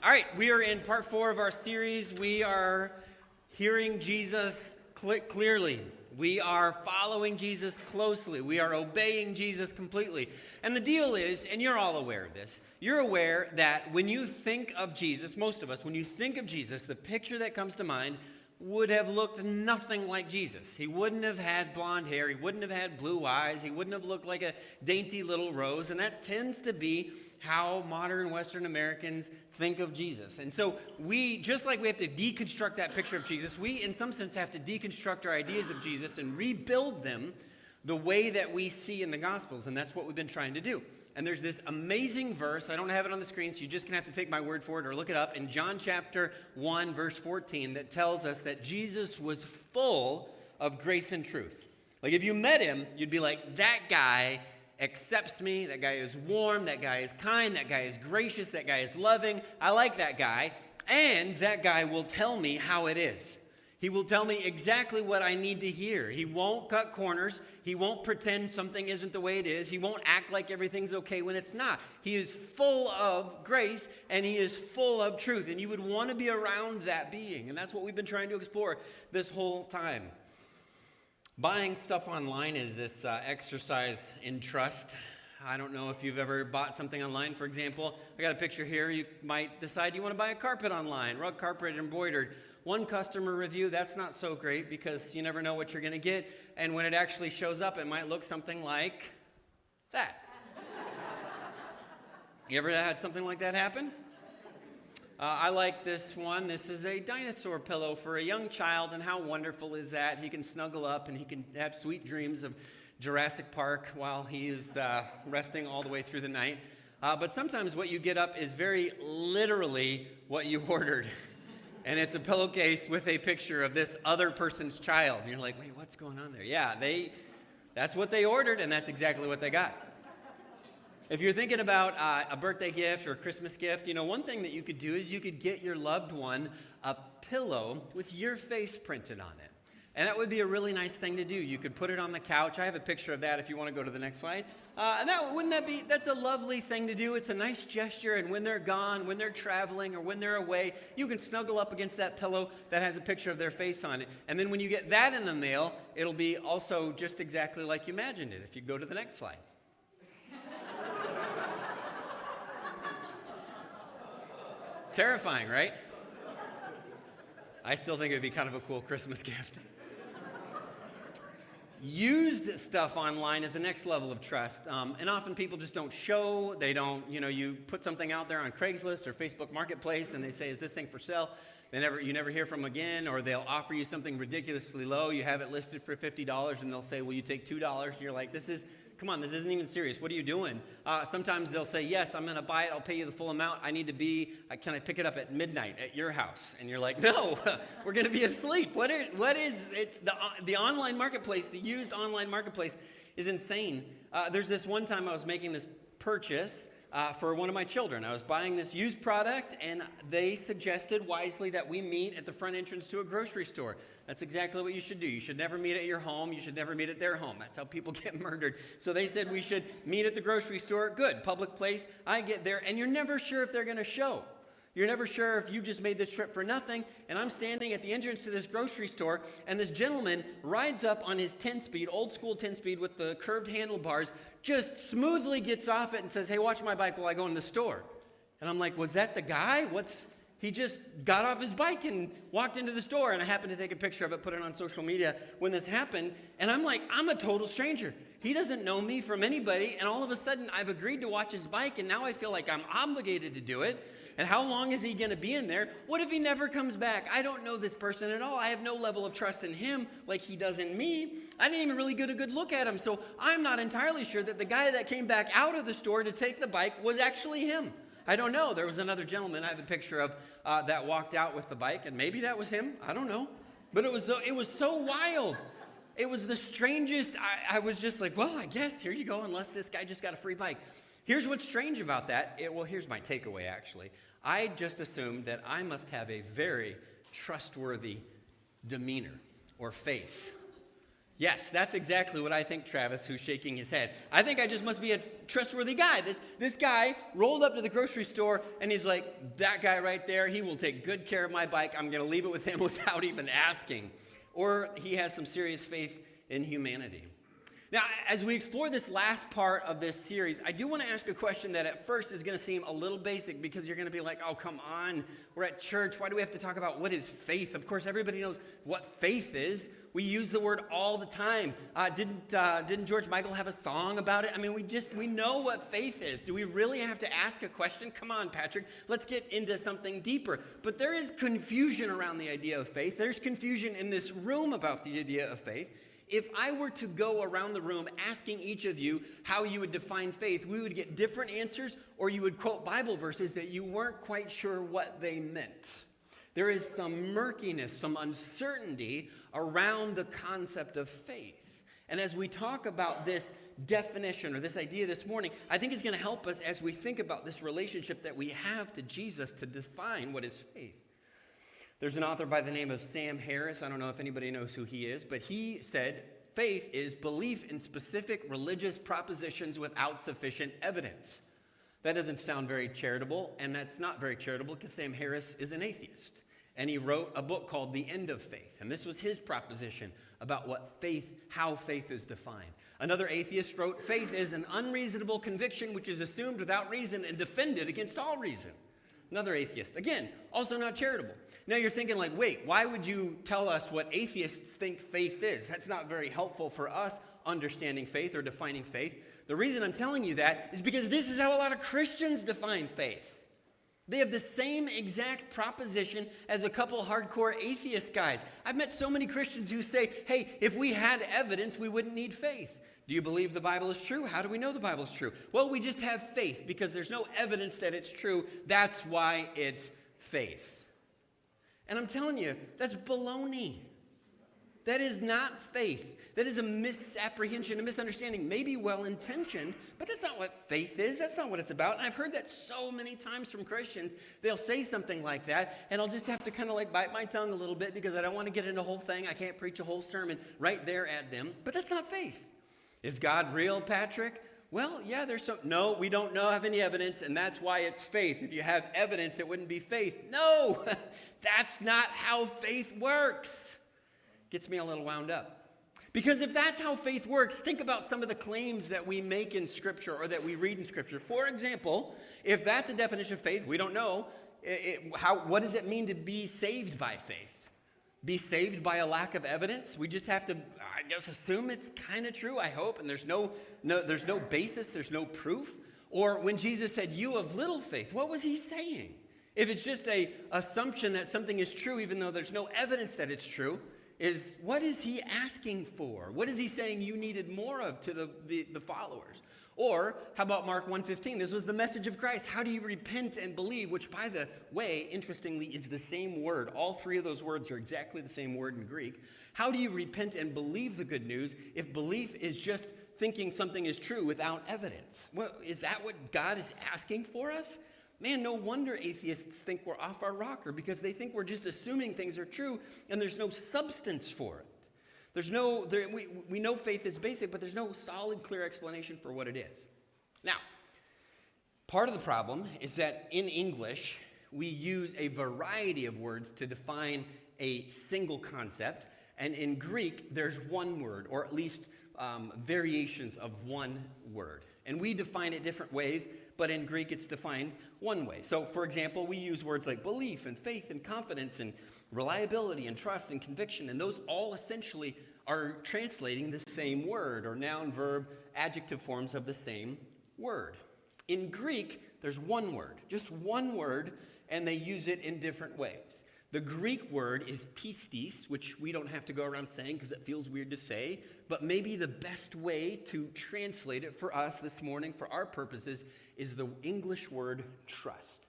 All right, we are in part 4 of our series. We are hearing Jesus clearly. We are following Jesus closely. We are obeying Jesus completely. And the deal is, and you're all aware of this, you're aware that when you think of Jesus, most of us, when you think of Jesus, the picture that comes to mind would have looked nothing like Jesus. He wouldn't have had blonde hair. He wouldn't have had blue eyes. He wouldn't have looked like a dainty little rose. And that tends to be how modern Western Americans think of Jesus. And so we, just like we have to deconstruct that picture of Jesus, we in some sense have to deconstruct our ideas of Jesus and rebuild them the way that we see in the Gospels. And that's what we've been trying to do. And there's this amazing verse. I don't have it on the screen, so you're just going to have to take my word for it or look it up in John chapter 1, verse 14, that tells us that Jesus was full of grace and truth. Like if you met him, you'd be like, that guy accepts me, that guy is warm, that guy is kind, that guy is gracious, that guy is loving. I like that guy, and that guy will tell me how it is. He will tell me exactly what I need to hear. He won't cut corners. He won't pretend something isn't the way it is. He won't act like everything's okay when it's not. He is full of grace, and he is full of truth, and you would want to be around that being, and that's what we've been trying to explore this whole time. Buying stuff online is this exercise in trust. I don't know if you've ever bought something online. For example, I got a picture here. You might decide you want to buy a carpet online, rug carpet embroidered. One customer review, that's not so great because you never know what you're going to get. And when it actually shows up, it might look something like that. You ever had something like that happen? I like this one. This is a dinosaur pillow for a young child, and how wonderful is that? He can snuggle up and he can have sweet dreams of Jurassic Park while he is resting all the way through the night. But sometimes what you get up is very literally what you ordered. And it's a pillowcase with a picture of this other person's child. And you're like, wait, what's going on there? Yeah, that's what they ordered, and that's exactly what they got. If you're thinking about a birthday gift or a Christmas gift, one thing that you could do is you could get your loved one a pillow with your face printed on it. And that would be a really nice thing to do. You could put it on the couch. I have a picture of that if you want to go to the next slide. And that's a lovely thing to do. It's a nice gesture. And when they're gone, when they're traveling, or when they're away, you can snuggle up against that pillow that has a picture of their face on it. And then when you get that in the mail, it'll be also just exactly like you imagined it. If you go to the next slide. Terrifying, right? I still think it would be kind of a cool Christmas gift. Used stuff online is the next level of trust, and often people just don't show. They don't, you put something out there on Craigslist or Facebook Marketplace, and they say, "Is this thing for sale?" You never hear from them again, or they'll offer you something ridiculously low. You have it listed for $50, and they'll say, "Will you take $2?" And you're like, "Come on, this isn't even serious. What are you doing?" Sometimes they'll say, "Yes, I'm going to buy it. I'll pay you the full amount. Can I pick it up at midnight at your house?" And you're like, "No, we're going to be asleep." What is it? The online marketplace, the used online marketplace is insane. There's this one time I was making this purchase for one of my children. I was buying this used product, and they suggested wisely that we meet at the front entrance to a grocery store. That's exactly what you should do. You should never meet at your home. You should never meet at their home. That's how people get murdered. So they said we should meet at the grocery store. Good, public place. I get there, and you're never sure if they're going to show. You're never sure if you just made this trip for nothing, and I'm standing at the entrance to this grocery store, and this gentleman rides up on his 10-speed, old school 10-speed with the curved handlebars, just smoothly gets off it and says, "Hey, watch my bike while I go in the store." And I'm like, was that the guy? He just got off his bike and walked into the store, and I happened to take a picture of it, put it on social media when this happened, and I'm like, I'm a total stranger. He doesn't know me from anybody, and all of a sudden I've agreed to watch his bike, and now I feel like I'm obligated to do it. And how long is he going to be in there? What if he never comes back? I don't know this person at all. I have no level of trust in him like he does in me. I didn't even really get a good look at him, so I'm not entirely sure that the guy that came back out of the store to take the bike was actually him. I don't know. There was another gentleman I have a picture of that walked out with the bike, and maybe that was him. I don't know. But it was so wild. It was the strangest. I was just like, well, I guess here you go, unless this guy just got a free bike. Here's what's strange about that. Here's my takeaway, actually. I just assumed that I must have a very trustworthy demeanor or face. Yes, that's exactly what I think, Travis, who's shaking his head. I think I just must be a trustworthy guy. This guy rolled up to the grocery store, and he's like, that guy right there, he will take good care of my bike. I'm going to leave it with him without even asking. Or he has some serious faith in humanity. Now, as we explore this last part of this series, I do want to ask a question that at first is going to seem a little basic, because you're going to be like, oh, come on, we're at church. Why do we have to talk about what is faith? Of course, everybody knows what faith is. We use the word all the time. Didn't George Michael have a song about it? I mean, we know what faith is. Do we really have to ask a question? Come on, Patrick, let's get into something deeper. But there is confusion around the idea of faith. There's confusion in this room about the idea of faith. If I were to go around the room asking each of you how you would define faith, we would get different answers, or you would quote Bible verses that you weren't quite sure what they meant. There is some murkiness, some uncertainty around the concept of faith. And as we talk about this definition or this idea this morning, I think it's going to help us as we think about this relationship that we have to Jesus to define what is faith. There's an author by the name of Sam Harris. I don't know if anybody knows who he is, but he said, faith is belief in specific religious propositions without sufficient evidence. That doesn't sound very charitable, and that's not very charitable because Sam Harris is an atheist. And he wrote a book called The End of Faith. And this was his proposition about how faith is defined. Another atheist wrote, faith is an unreasonable conviction which is assumed without reason and defended against all reason. Another atheist. Again, also not charitable. Now you're thinking like, wait, why would you tell us what atheists think faith is? That's not very helpful for us understanding faith or defining faith. The reason I'm telling you that is because this is how a lot of Christians define faith. They have the same exact proposition as a couple hardcore atheist guys. I've met so many Christians who say, hey, if we had evidence, we wouldn't need faith. Do you believe the Bible is true? How do we know the Bible is true? Well, we just have faith because there's no evidence that it's true. That's why it's faith. And I'm telling you, that's baloney. That is not faith. That is a misapprehension, a misunderstanding, maybe well-intentioned, but that's not what faith is. That's not what it's about. And I've heard that so many times from Christians. They'll say something like that, and I'll just have to kind of like bite my tongue a little bit because I don't want to get into a whole thing. I can't preach a whole sermon right there at them, but that's not faith. Is God real, Patrick? Well, yeah, no, we don't have any evidence, and that's why it's faith. If you have evidence, it wouldn't be faith. No, that's not how faith works. Gets me a little wound up. Because if that's how faith works, think about some of the claims that we make in Scripture or that we read in Scripture. For example, if that's a definition of faith, we don't know, what does it mean to be saved by faith? Be saved by a lack of evidence? We just have to, I guess, assume it's kind of true, I hope, and there's no basis, there's no proof. Or when Jesus said, you of little faith, what was he saying? If it's just an assumption that something is true, even though there's no evidence that it's true, what is he asking for? What is he saying you needed more of to the followers? Or how about Mark 1:15? This was the message of Christ. How do you repent and believe? Which, by the way, interestingly, is the same word. All three of those words are exactly the same word in Greek. How do you repent and believe the good news if belief is just thinking something is true without evidence? Well, is that what God is asking for us? Man, no wonder atheists think we're off our rocker, because they think we're just assuming things are true and there's no substance for it. We know faith is basic, but there's no solid, clear explanation for what it is. Now, part of the problem is that in English, we use a variety of words to define a single concept, and in Greek, there's one word, or at least variations of one word. And we define it different ways, but in Greek, it's defined one way. So, for example, we use words like belief and faith and confidence and reliability and trust and conviction, and those all essentially are translating the same word, or noun, verb, adjective forms of the same word. In Greek, there's one word, just one word, and they use it in different ways. The Greek word is pistis, which we don't have to go around saying because it feels weird to say, but maybe the best way to translate it for us this morning, for our purposes, is the English word trust.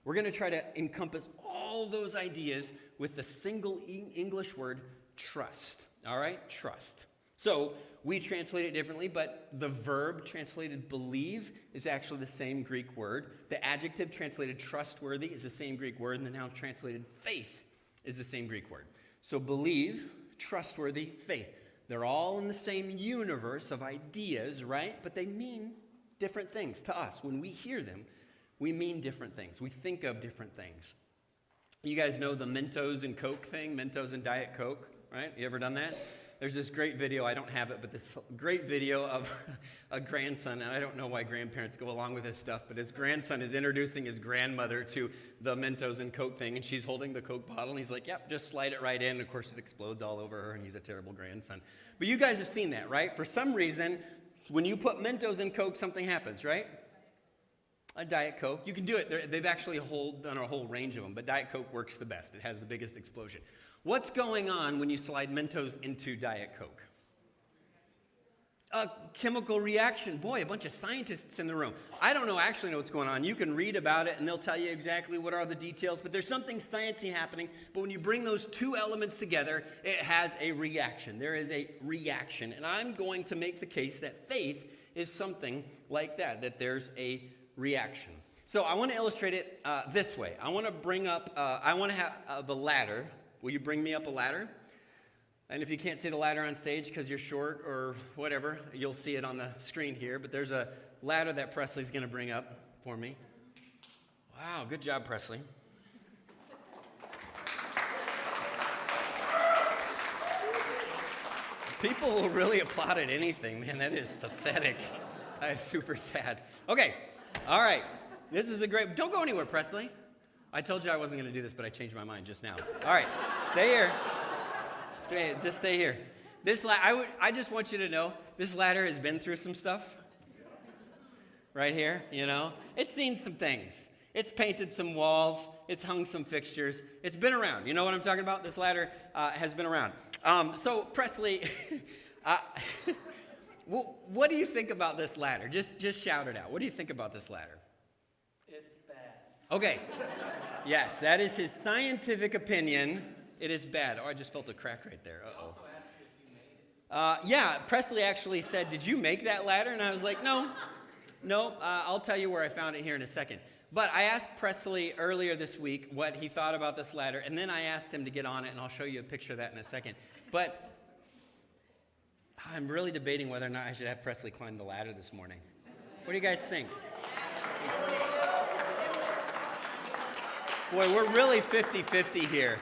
We're going to try to encompass all those ideas with the single English word trust. All right? Trust. So we translate it differently, but the verb translated believe is actually the same Greek word. The adjective translated trustworthy is the same Greek word, and the noun translated faith is the same Greek word. So believe, trustworthy, faith. They're all in the same universe of ideas, right? But they mean different things to us. When we hear them, we mean different things. We think of different things. You guys know the Mentos and Coke thing, Mentos and Diet Coke, right? You ever done that? There's this great video, I don't have it, but this great video of a grandson, and I don't know why grandparents go along with this stuff, but his grandson is introducing his grandmother to the Mentos and Coke thing, and she's holding the Coke bottle, and he's like, yep, just slide it right in. Of course, it explodes all over her, and he's a terrible grandson. But you guys have seen that, right? For some reason, when you put Mentos in Coke, something happens, right? A Diet Coke. You can do it. They've actually done a whole range of them, but Diet Coke works the best. It has the biggest explosion. What's going on when you slide Mentos into Diet Coke? A chemical reaction. Boy, a bunch of scientists in the room. I don't actually know what's going on. You can read about it, and they'll tell you exactly what are the details, but there's something sciencey happening. But when you bring those two elements together, it has a reaction. There is a reaction, and I'm going to make the case that faith is something like that there's a reaction. So I want to illustrate it this way. I want to bring up, I want to have the ladder. Will you bring me up a ladder? And if you can't see the ladder on stage because you're short or whatever, you'll see it on the screen here. But there's a ladder that Presley's going to bring up for me. Wow, good job, Presley. People will really applaud at anything, man. That is pathetic. That is super sad. Okay, all right. This is a great... Don't go anywhere, Presley. I told you I wasn't going to do this, but I changed my mind just now. All right, stay here. Just stay here. I just want you to know, this ladder has been through some stuff. Right here, you know. It's seen some things. It's painted some walls. It's hung some fixtures. It's been around. You know what I'm talking about? This ladder has been around. So, Presley, what do you think about this ladder? Just shout it out. What do you think about this ladder? It's bad. Okay. Yes, that is his scientific opinion. It is bad. Oh, I just felt a crack right there. Uh-oh. Also asked if you made it. Yeah, Presley actually said, did you make that ladder? And I was like, no. I'll tell you where I found it here in a second. But I asked Presley earlier this week what he thought about this ladder, and then I asked him to get on it, and I'll show you a picture of that in a second. But I'm really debating whether or not I should have Presley climb the ladder this morning. What do you guys think? Boy, we're really 50-50 here.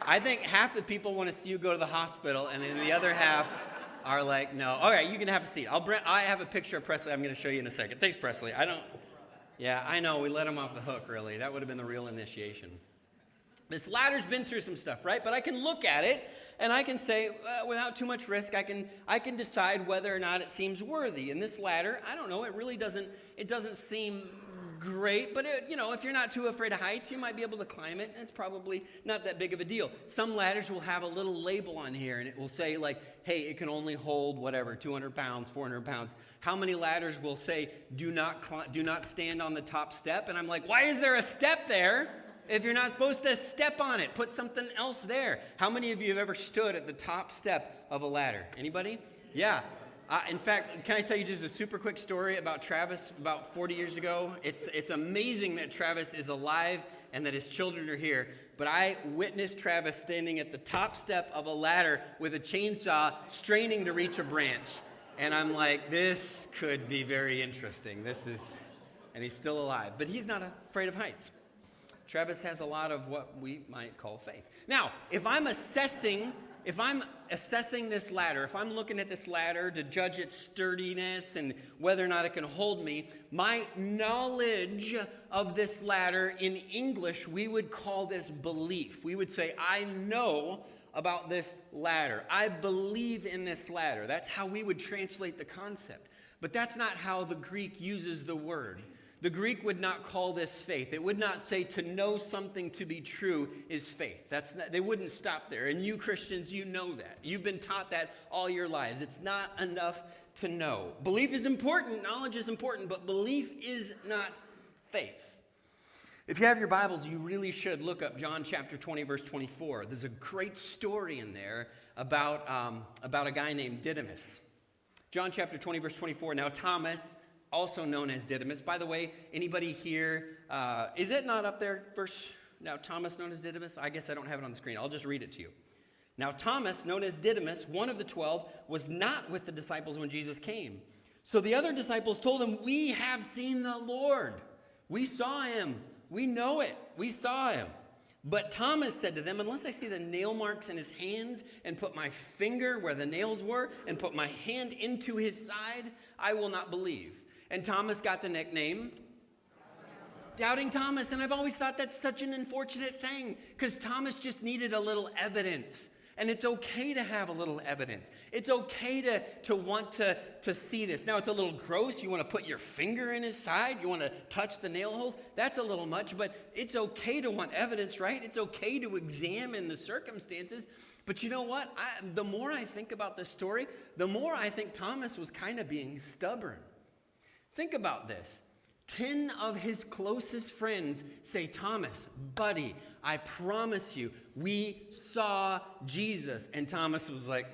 I think half the people want to see you go to the hospital, and then the other half are like, no. All right, you can have a seat. I have a picture of Presley I'm going to show you in a second. Thanks, Presley. Yeah, I know. We let him off the hook, really. That would have been the real initiation. This ladder's been through some stuff, right? But I can look at it, and I can say, without too much risk, I can decide whether or not it seems worthy. And this ladder, I don't know. It really doesn't seem great, but if you're not too afraid of heights, you might be able to climb it, and it's probably not that big of a deal. Some ladders will have a little label on here, and it will say, like, hey, it can only hold, 200 pounds, 400 pounds. How many ladders will say, do not stand on the top step? And I'm like, why is there a step there if you're not supposed to step on it? Put something else there. How many of you have ever stood at the top step of a ladder? Anybody? Yeah. In fact, can I tell you just a super quick story about Travis about 40 years ago? It's amazing that Travis is alive and that his children are here. But I witnessed Travis standing at the top step of a ladder with a chainsaw straining to reach a branch. And I'm like, this could be very interesting. And he's still alive. But he's not afraid of heights. Travis has a lot of what we might call faith. Now, if I'm assessing this ladder, if I'm looking at this ladder to judge its sturdiness and whether or not it can hold me, my knowledge of this ladder in English, we would call this belief. We would say, I know about this ladder. I believe in this ladder. That's how we would translate the concept. But that's not how the Greek uses the word. The Greek would not call this faith. It would not say to know something to be true is faith. They wouldn't stop there. And you Christians, you know that. You've been taught that all your lives. It's not enough to know. Belief is important. Knowledge is important. But belief is not faith. If you have your Bibles, you really should look up John chapter 20, verse 24. There's a great story in there about a guy named Didymus. John chapter 20, verse 24. Now Thomas, also known as Didymus. By the way, anybody here, is it not up there, now Thomas known as Didymus? I guess I don't have it on the screen. I'll just read it to you. Now Thomas, known as Didymus, one of the 12, was not with the disciples when Jesus came. So the other disciples told him, we have seen the Lord. We saw him. We know it. We saw him. But Thomas said to them, unless I see the nail marks in his hands and put my finger where the nails were and put my hand into his side, I will not believe. And Thomas got the nickname Doubting Thomas. And I've always thought that's such an unfortunate thing because Thomas just needed a little evidence. And it's okay to have a little evidence. It's okay to want to see this. Now, it's a little gross. You want to put your finger in his side. You want to touch the nail holes. That's a little much, but it's okay to want evidence, right? It's okay to examine the circumstances. But you know what? The more I think about this story, the more I think Thomas was kind of being stubborn. Think about this. 10 of his closest friends say, Thomas, buddy, I promise you, we saw Jesus. And Thomas was like,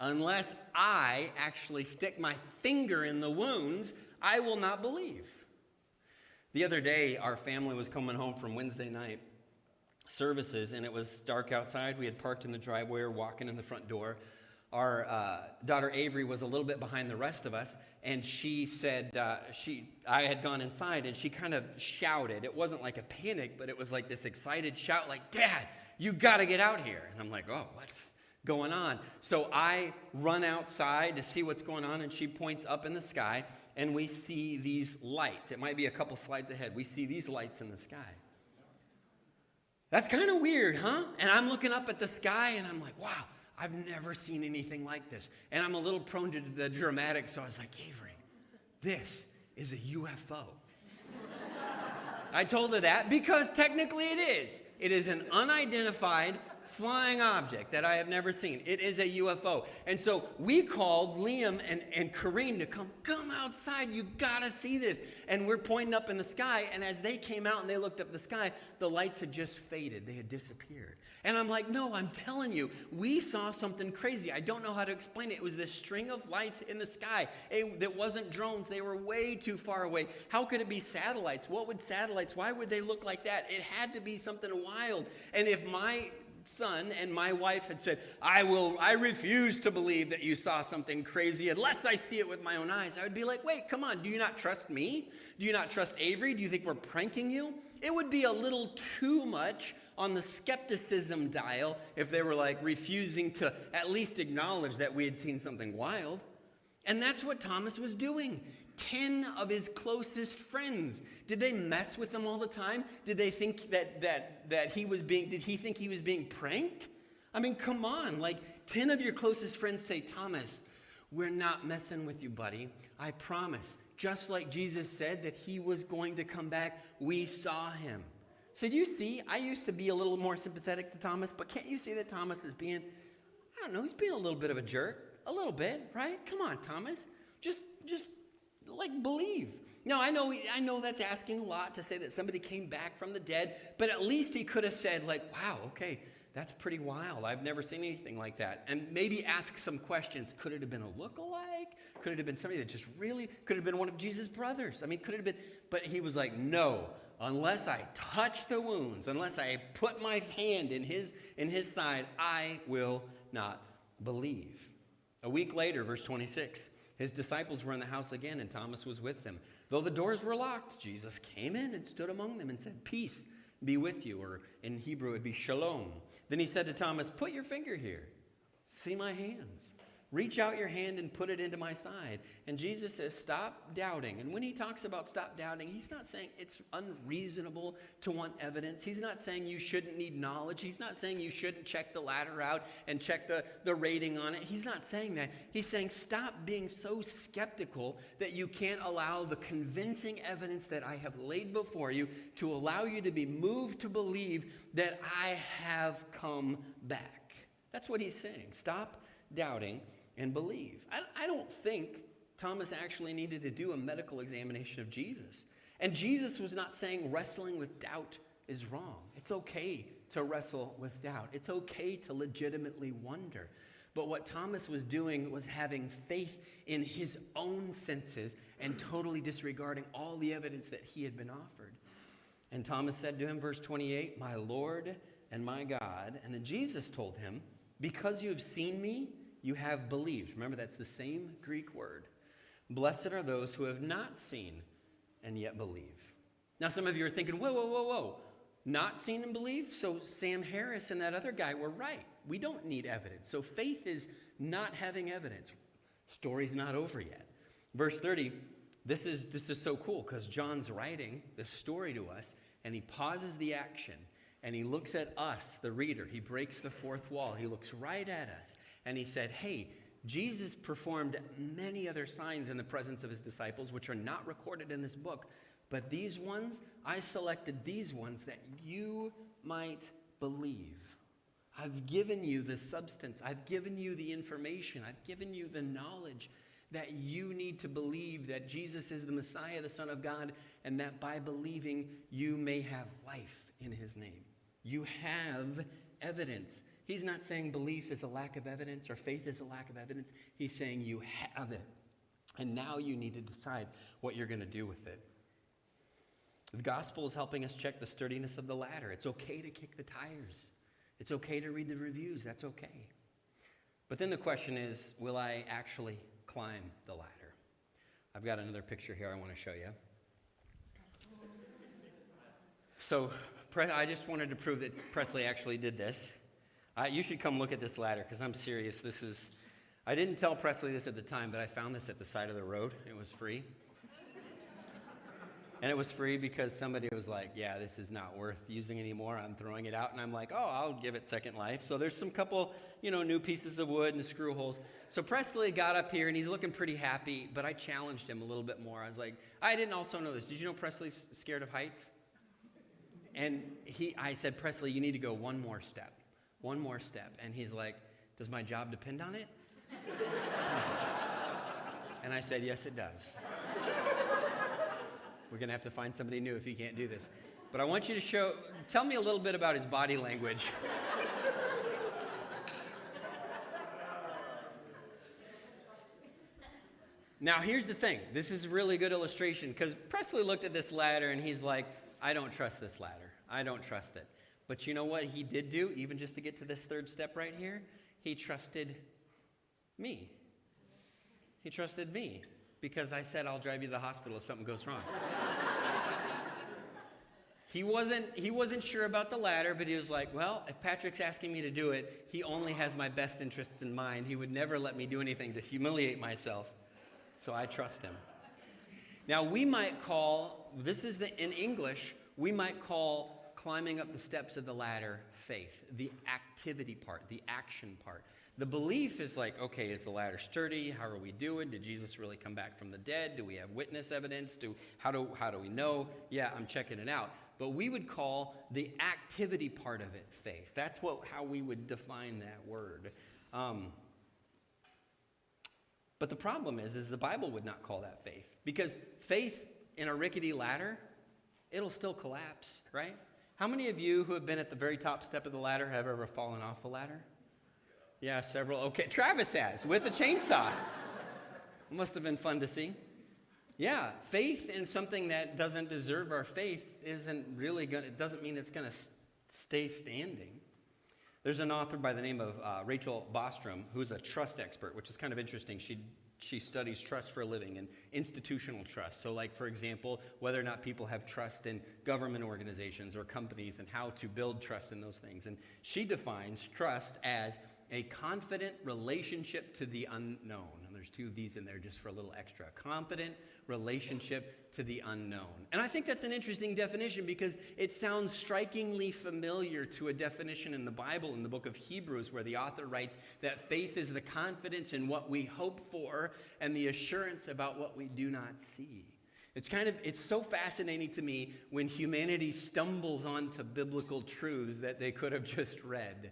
unless I actually stick my finger in the wounds, I will not believe. The other day, our family was coming home from Wednesday night services, and it was dark outside. We had parked in the driveway or walking in the front door. Our daughter Avery was a little bit behind the rest of us, and she said, I had gone inside, and she kind of shouted. It wasn't like a panic, but it was like this excited shout, like, Dad, you got to get out here. And I'm like, oh, what's going on? So I run outside to see what's going on, and she points up in the sky, and we see these lights. It might be a couple slides ahead. We see these lights in the sky. That's kind of weird, huh? And I'm looking up at the sky, and I'm like, wow. I've never seen anything like this. And I'm a little prone to the dramatic, so I was like, Avery, this is a UFO. I told her that because technically it is. It is an unidentified flying object that I have never seen. It is a UFO. And so we called Liam and Corrine to come outside. You gotta see this. And we're pointing up in the sky. And as they came out and they looked up the sky, the lights had just faded. They had disappeared. And I'm like, no, I'm telling you, we saw something crazy. I don't know how to explain it. It was this string of lights in the sky. That wasn't drones. They were way too far away. How could it be satellites? What would satellites, why would they look like that? It had to be something wild. And if my son and my wife had said, I refuse to believe that you saw something crazy unless I see it with my own eyes, I would be like, wait, come on, do you not trust me? Do you not trust Avery? Do you think we're pranking you? It would be a little too much on the skepticism dial if they were like refusing to at least acknowledge that we had seen something wild. And that's what Thomas was doing. 10 of his closest friends. Did they mess with him all the time? Did they think that he was being, did he think he was being pranked? I mean, come on, like 10 of your closest friends say, Thomas, we're not messing with you, buddy. I promise. Just like Jesus said that he was going to come back, we saw him. So do you see, I used to be a little more sympathetic to Thomas, but can't you see that Thomas is being, I don't know, he's being a little bit of a jerk. A little bit, right? Come on, Thomas. Just like believe. Now, I know that's asking a lot to say that somebody came back from the dead, but at least he could have said like, wow, okay, that's pretty wild. I've never seen anything like that. And maybe ask some questions. Could it have been a lookalike? Could it have been somebody that just really, could it have been one of Jesus' brothers? I mean, could it have been, but he was like, no, unless I touch the wounds, unless I put my hand in his side, I will not believe. A week later, verse 26, his disciples were in the house again, and Thomas was with them. Though the doors were locked, Jesus came in and stood among them and said, peace be with you, or in Hebrew it would be shalom. Then he said to Thomas, put your finger here. See my hands. Reach out your hand and put it into my side. And Jesus says, stop doubting. And when he talks about stop doubting, he's not saying it's unreasonable to want evidence. He's not saying you shouldn't need knowledge. He's not saying you shouldn't check the ladder out and check the rating on it. He's not saying that. He's saying stop being so skeptical that you can't allow the convincing evidence that I have laid before you to allow you to be moved to believe that I have come back. That's what he's saying. Stop doubting and believe. I don't think Thomas actually needed to do a medical examination of Jesus. And Jesus was not saying wrestling with doubt is wrong. It's okay to wrestle with doubt. It's okay to legitimately wonder. But what Thomas was doing was having faith in his own senses and totally disregarding all the evidence that he had been offered. And Thomas said to him, verse 28, my Lord and my God. And then Jesus told him, because you have seen me, you have believed. Remember, that's the same Greek word. Blessed are those who have not seen and yet believe. Now, some of you are thinking, whoa, whoa, whoa, whoa. Not seen and believe? So Sam Harris and that other guy were right. We don't need evidence. So faith is not having evidence. Story's not over yet. Verse 30, this is so cool because John's writing the story to us, and he pauses the action, and he looks at us, the reader. He breaks the fourth wall. He looks right at us, and he said, hey, Jesus performed many other signs in the presence of his disciples, which are not recorded in this book. But these ones, I selected these ones that you might believe. I've given you the substance. I've given you the information. I've given you the knowledge that you need to believe that Jesus is the Messiah, the Son of God, and that by believing you may have life in his name. You have evidence. He's not saying belief is a lack of evidence or faith is a lack of evidence. He's saying you have it. And now you need to decide what you're going to do with it. The gospel is helping us check the sturdiness of the ladder. It's okay to kick the tires. It's okay to read the reviews. That's okay. But then the question is, will I actually climb the ladder? I've got another picture here I want to show you. So I just wanted to prove that Presley actually did this. You should come look at this ladder because I'm serious. I didn't tell Presley this at the time, but I found this at the side of the road. It was free. And it was free because somebody was like, yeah, this is not worth using anymore. I'm throwing it out. And I'm like, oh, I'll give it second life. So there's some couple, new pieces of wood and screw holes. So Presley got up here and he's looking pretty happy, but I challenged him a little bit more. I was like, I didn't also know this. Did you know Presley's scared of heights? And I said, Presley, you need to go one more step. One more step. And he's like, does my job depend on it? And I said, yes, it does. We're going to have to find somebody new if he can't do this. But I want you to tell me a little bit about his body language. Now, here's the thing. This is a really good illustration because Presley looked at this ladder and he's like, I don't trust this ladder. I don't trust it. But you know what he did do, even just to get to this third step right here? He trusted me. He trusted me. Because I said, I'll drive you to the hospital if something goes wrong. He wasn't sure about the ladder, but he was like, well, if Patrick's asking me to do it, he only has my best interests in mind. He would never let me do anything to humiliate myself. So I trust him. Now, we might call, in English, we might call climbing up the steps of the ladder faith, the activity part, the action part. The belief is like, okay, is the ladder sturdy? How are we doing? Did Jesus really come back from the dead? Do we have witness evidence? How do we know? Yeah, I'm checking it out. But we would call the activity part of it faith. That's how we would define that word. But the problem is the Bible would not call that faith. Because faith in a rickety ladder, it'll still collapse, right? How many of you who have been at the very top step of the ladder have ever fallen off the ladder? Yeah, several. Okay, Travis has, with a chainsaw. Must have been fun to see. Yeah, faith in something that doesn't deserve our faith it doesn't mean it's going to stay standing. There's an author by the name of Rachel Bostrom, who's a trust expert, which is kind of interesting. She studies trust for a living and institutional trust. So like, for example, whether or not people have trust in government organizations or companies and how to build trust in those things. And she defines trust as a confident relationship to the unknown. And there's two of these in there just for a little extra. Confident relationship to the unknown. And I think that's an interesting definition because it sounds strikingly familiar to a definition in the Bible in the book of Hebrews where the author writes that faith is the confidence in what we hope for and the assurance about what we do not see. It's so fascinating to me when humanity stumbles onto biblical truths that they could have just read.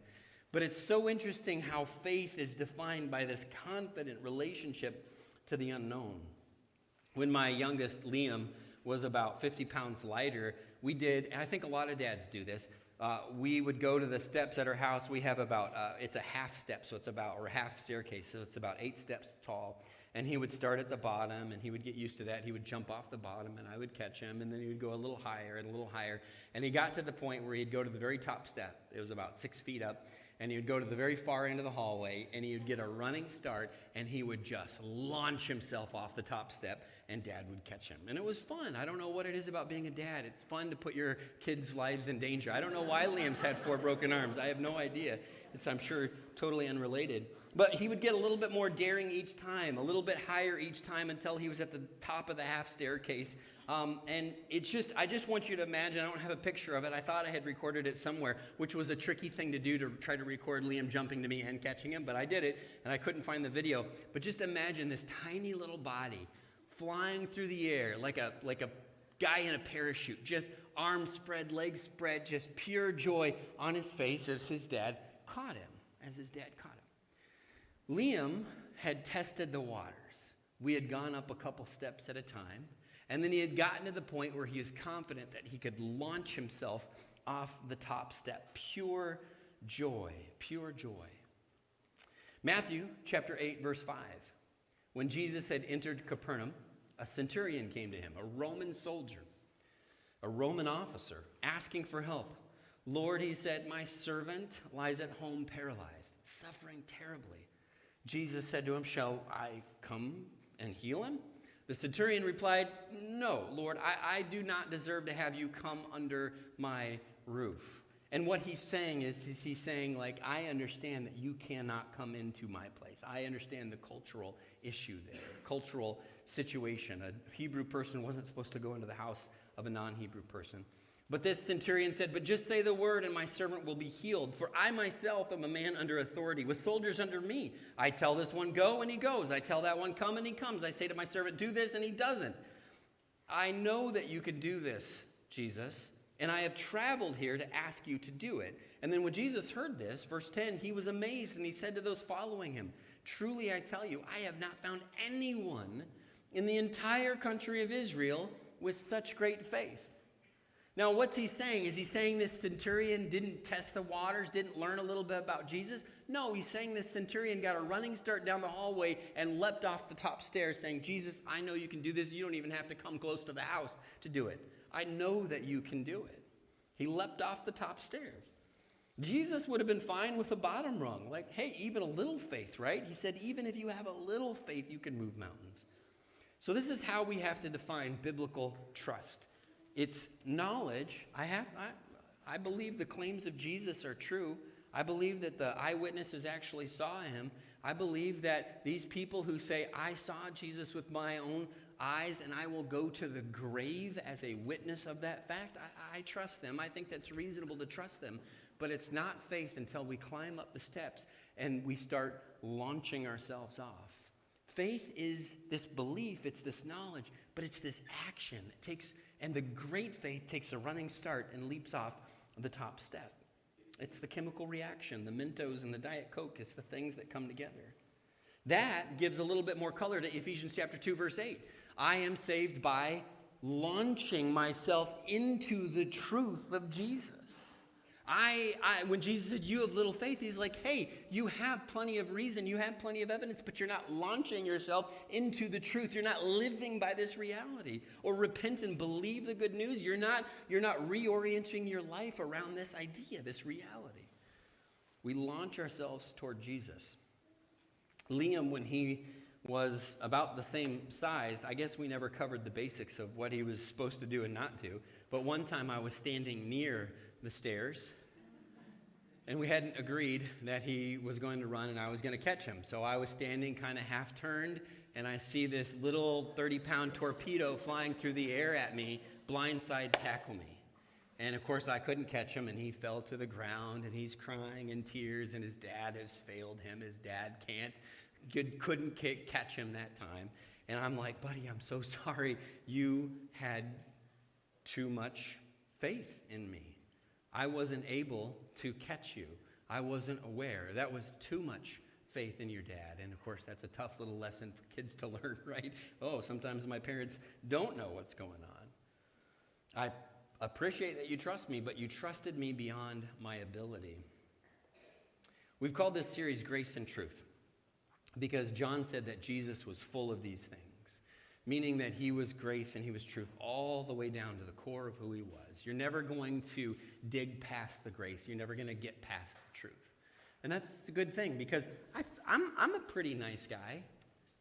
But it's so interesting how faith is defined by this confident relationship to the unknown. When my youngest, Liam, was about 50 pounds lighter, we did, and I think a lot of dads do this, we would go to the steps at our house. We have it's a half step, or half staircase, so it's about 8 steps tall. And he would start at the bottom, and he would get used to that. He would jump off the bottom, and I would catch him, and then he would go a little higher and a little higher. And he got to the point where he'd go to the very top step. It was about 6 feet up. and he would go to the very far end of the hallway, and he would get a running start, and he would just launch himself off the top step, and Dad would catch him. And it was fun. I don't know what it is about being a dad. It's fun to put your kids' lives in danger. I don't know why Liam's had 4 broken arms. I have no idea. It's, I'm sure, totally unrelated. But he would get a little bit more daring each time, a little bit higher each time until he was at the top of the half staircase. And it's just, I just want you to imagine, I don't have a picture of it. I thought I had recorded it somewhere, which was a tricky thing to do, to try to record Liam jumping to me and catching him. But I did it, and I couldn't find the video. But just imagine this tiny little body flying through the air like a guy in a parachute, just arms spread, legs spread, just pure joy on his face as his dad caught him, Liam had tested the waters. We had gone up a couple steps at a time, and then he had gotten to the point where he is confident that he could launch himself off the top step. Pure joy, pure joy. Matthew chapter 8, verse 5. When Jesus had entered Capernaum, a centurion came to him, a Roman soldier, a Roman officer, asking for help. Lord, he said, my servant lies at home paralyzed, suffering terribly. Jesus said to him, shall I come and heal him? The centurion replied, no, Lord, I do not deserve to have you come under my roof. And what he's saying is he's saying, like, I understand that you cannot come into my place. I understand the cultural issue there, cultural situation. A Hebrew person wasn't supposed to go into the house of a non-Hebrew person. But this centurion said, but just say the word and my servant will be healed. For I myself am a man under authority, with soldiers under me. I tell this one, go, and he goes. I tell that one, come, and he comes. I say to my servant, do this, and he doesn't. I know that you can do this, Jesus, and I have traveled here to ask you to do it. And then when Jesus heard this, verse 10, he was amazed, and he said to those following him, truly I tell you, I have not found anyone in the entire country of Israel with such great faith. Now, what's he saying? Is he saying this centurion didn't test the waters, didn't learn a little bit about Jesus? No, he's saying this centurion got a running start down the hallway and leapt off the top stairs saying, Jesus, I know you can do this. You don't even have to come close to the house to do it. I know that you can do it. He leapt off the top stairs. Jesus would have been fine with the bottom rung. Like, hey, even a little faith, right? He said, even if you have a little faith, you can move mountains. So this is how we have to define biblical trust. It's knowledge. I believe the claims of Jesus are true. I believe that the eyewitnesses actually saw him. I believe that these people who say, I saw Jesus with my own eyes and I will go to the grave as a witness of that fact, I trust them. I think that's reasonable to trust them. But it's not faith until we climb up the steps and we start launching ourselves off. Faith is this belief, it's this knowledge, but it's this action. And the great faith takes a running start and leaps off the top step. It's the chemical reaction, the Mentos and the Diet Coke. It's the things that come together. That gives a little bit more color to Ephesians chapter 2, verse 8. I am saved by launching myself into the truth of Jesus. When Jesus said, you have little faith, he's like, hey, you have plenty of reason, you have plenty of evidence, but you're not launching yourself into the truth. You're not living by this reality. Or repent and believe the good news. You're not reorienting your life around this idea, this reality. We launch ourselves toward Jesus. Liam, when he was about the same size, I guess we never covered the basics of what he was supposed to do and not do, but one time I was standing near the stairs, and we hadn't agreed that he was going to run and I was going to catch him. So I was standing kind of half turned, and I see this little 30-pound torpedo flying through the air at me, blindside tackle me. And of course I couldn't catch him, and he fell to the ground, and he's crying in tears, and his dad has failed him. His dad couldn't catch him that time. And I'm like, buddy, I'm so sorry. You had too much faith in me. I wasn't able to catch you. I wasn't aware. That was too much faith in your dad. And of course, that's a tough little lesson for kids to learn, right? Oh, sometimes my parents don't know what's going on. I appreciate that you trust me, but you trusted me beyond my ability. We've called this series Grace and Truth because John said that Jesus was full of these things, meaning that he was grace and he was truth all the way down to the core of who he was. You're never going to dig past the grace. You're never going to get past the truth. And that's a good thing because I'm a pretty nice guy.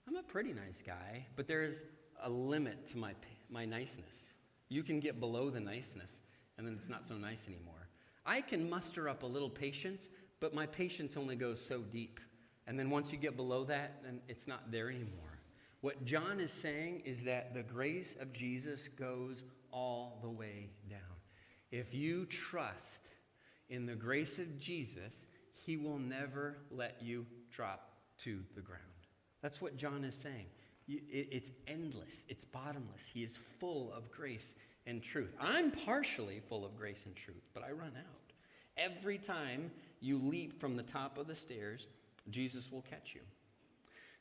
I'm a pretty nice guy, but there's a limit to my niceness. You can get below the niceness, and then it's not so nice anymore. I can muster up a little patience, but my patience only goes so deep. And then once you get below that, then it's not there anymore. What John is saying is that the grace of Jesus goes all the way down. If you trust in the grace of Jesus, he will never let you drop to the ground. That's what John is saying. It's endless. It's bottomless. He is full of grace and truth. I'm partially full of grace and truth, but I run out. Every time you leap from the top of the stairs, Jesus will catch you.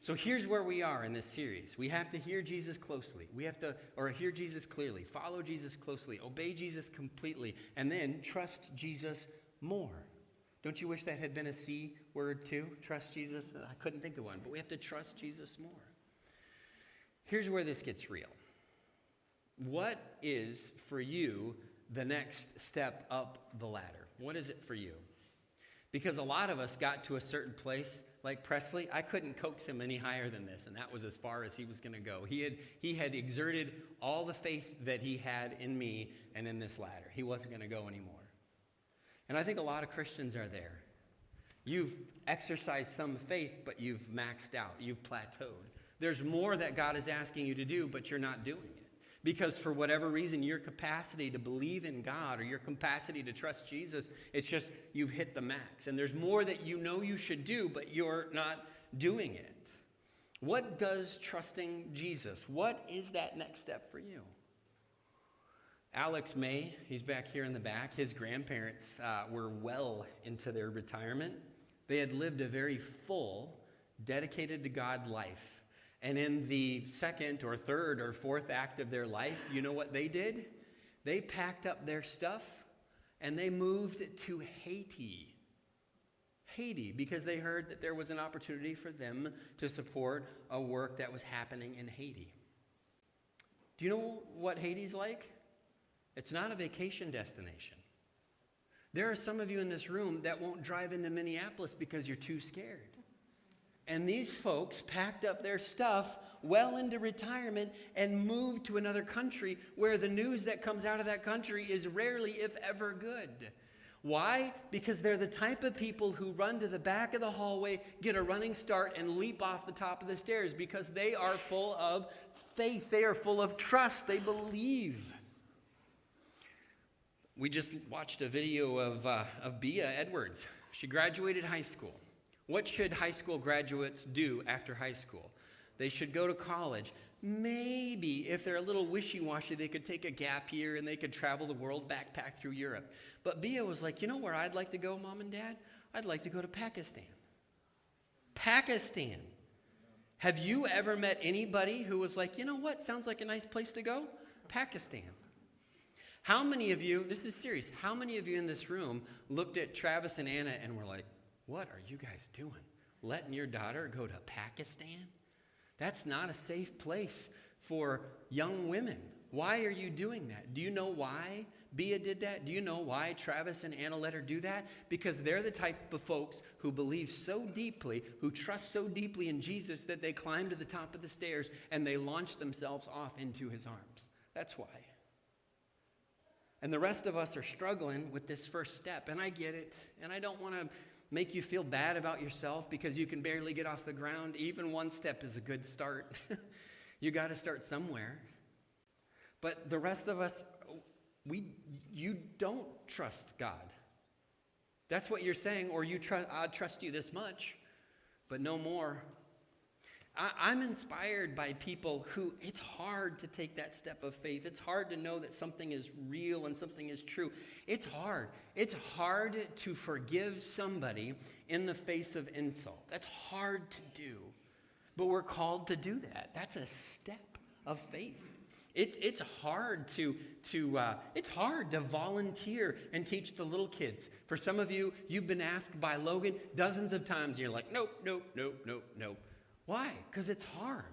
So here's where we are in this series. We have to hear Jesus closely. We have to, hear Jesus clearly, follow Jesus closely, obey Jesus completely, and then trust Jesus more. Don't you wish that had been a C word too? Trust Jesus? I couldn't think of one, but we have to trust Jesus more. Here's where this gets real. What is, for you, the next step up the ladder? What is it for you? Because a lot of us got to a certain place, like Presley. I couldn't coax him any higher than this, and that was as far as he was going to go. He had exerted all the faith that he had in me and in this ladder. He wasn't going to go anymore. And I think a lot of Christians are there. You've exercised some faith, but you've maxed out. You've plateaued. There's more that God is asking you to do, but you're not doing it. Because for whatever reason, your capacity to believe in God or your capacity to trust Jesus, it's just you've hit the max. And there's more that you know you should do, but you're not doing it. What does trusting Jesus? What is that next step for you? Alex May, he's back here in the back. His grandparents were well into their retirement. They had lived a very full, dedicated to God life. And in the second or third or fourth act of their life, you know what they did? They packed up their stuff and they moved to Haiti. Haiti, because they heard that there was an opportunity for them to support a work that was happening in Haiti. Do you know what Haiti's like? It's not a vacation destination. There are some of you in this room that won't drive into Minneapolis because you're too scared. And these folks packed up their stuff well into retirement and moved to another country where the news that comes out of that country is rarely, if ever, good. Why? Because they're the type of people who run to the back of the hallway, get a running start, and leap off the top of the stairs because they are full of faith. They are full of trust. They believe. We just watched a video of Bea Edwards. She graduated high school. What should high school graduates do after high school? They should go to college. Maybe, if they're a little wishy-washy, they could take a gap year and they could travel the world, backpack through Europe. But Bea was like, you know where I'd like to go, Mom and Dad? I'd like to go to Pakistan. Pakistan. Have you ever met anybody who was like, you know what, sounds like a nice place to go? Pakistan. How many of you, this is serious, how many of you in this room looked at Travis and Anna and were like, what are you guys doing? Letting your daughter go to Pakistan? That's not a safe place for young women. Why are you doing that? Do you know why Bea did that? Do you know why Travis and Anna let her do that? Because they're the type of folks who believe so deeply, who trust so deeply in Jesus that they climb to the top of the stairs and they launch themselves off into his arms. That's why. And the rest of us are struggling with this first step. And I get it. And I don't want to make you feel bad about yourself because you can barely get off the ground. Even one step is a good start. You got to start somewhere. But the rest of us, you don't trust God. That's what you're saying, or I trust you this much, but no more. I'm inspired by people who it's hard to take that step of faith. It's hard to know that something is real and something is true. It's hard. It's hard to forgive somebody in the face of insult. That's hard to do. But we're called to do that. That's a step of faith. It's hard to volunteer and teach the little kids. For some of you, you've been asked by Logan dozens of times, and you're like, nope, nope, nope, nope, nope. Why? Because it's hard.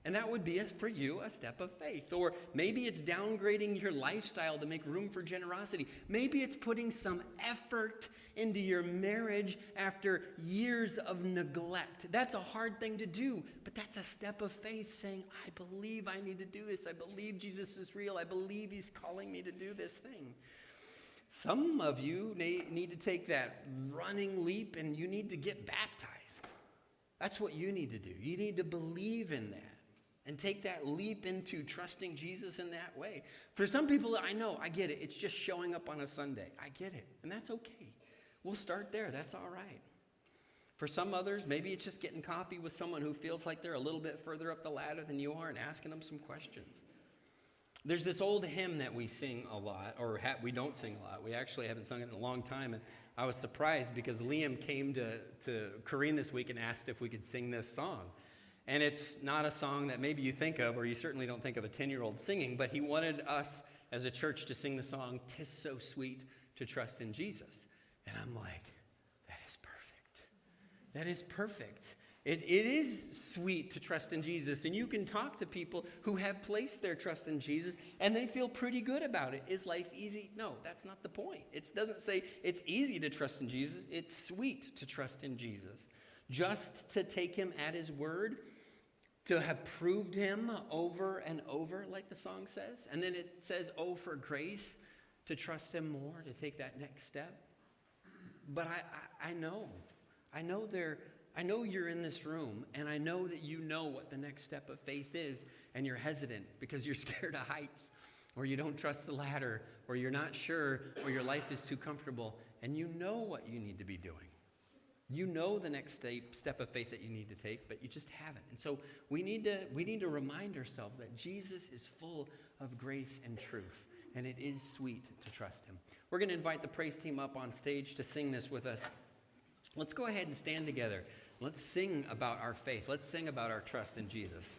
And that would be, for you, a step of faith. Or maybe it's downgrading your lifestyle to make room for generosity. Maybe it's putting some effort into your marriage after years of neglect. That's a hard thing to do, but that's a step of faith, saying, I believe I need to do this. I believe Jesus is real. I believe he's calling me to do this thing. Some of you need to take that running leap and you need to get baptized. That's what you need to do. You need to believe in that and take that leap into trusting Jesus in that way. For some people, I know, I get it. It's just showing up on a Sunday. I get it. And that's okay. We'll start there. That's all right. For some others, maybe it's just getting coffee with someone who feels like they're a little bit further up the ladder than you are and asking them some questions. There's this old hymn that we sing a lot, or we don't sing a lot. We actually haven't sung it in a long time, and I was surprised because Liam came to Corrine this week and asked if we could sing this song. And it's not a song that maybe you think of, or you certainly don't think of a 10-year-old singing, but he wanted us as a church to sing the song, "'Tis So Sweet to Trust in Jesus." And I'm like, that is perfect. That is perfect. It is sweet to trust in Jesus, and you can talk to people who have placed their trust in Jesus, and they feel pretty good about it. Is life easy? No, that's not the point. It doesn't say it's easy to trust in Jesus. It's sweet to trust in Jesus. Just to take him at his word, to have proved him over and over, like the song says. And then it says, oh, for grace, to trust him more, to take that next step. But I know you're in this room, and I know that you know what the next step of faith is, and you're hesitant because you're scared of heights, or you don't trust the ladder, or you're not sure, or your life is too comfortable, and you know what you need to be doing. You know the next step of faith that you need to take, but you just haven't. And so we need to remind ourselves that Jesus is full of grace and truth, and it is sweet to trust him. We're going to invite the praise team up on stage to sing this with us. Let's go ahead and stand together. Let's sing about our faith. Let's sing about our trust in Jesus.